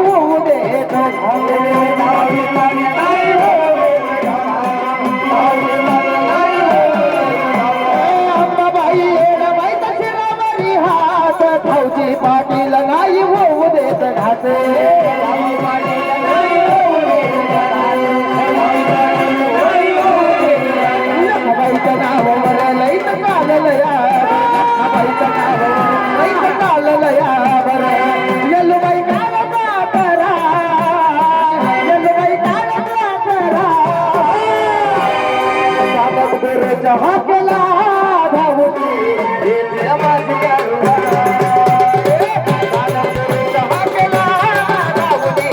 होऊ देत घाते अंबाबाई येडाबाई तशी रामरी हात फौजी पाटील नाही होऊ देत घाते बाईचं नावावर लईत काललं यावर बाईचं नावावर लईत काललं यावर येलुबाई कालला करा येलुबाई कालला करा साधक बेरच्या हाकेला धावती येते माझी करुणा साधक बेरच्या हाकेला धावती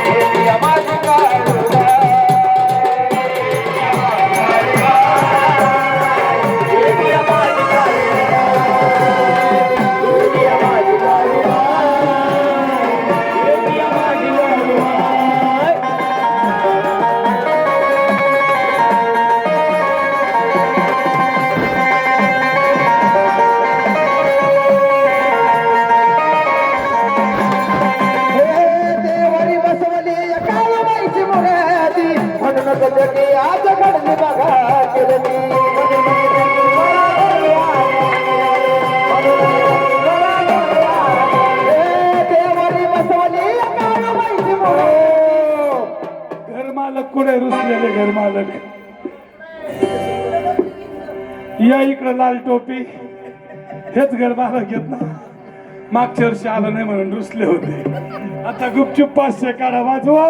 येते माझी करुणा आज घडली बघा केली देवारी बसवली घरमालक कुठे रुसलेले घरमालक या इकडे लाल टोपी हेच घरमालक घेत ना मागच्या वर्षी आलं नाही म्हणून रुसले होते आता गुपचूप 500 काढा वाजवा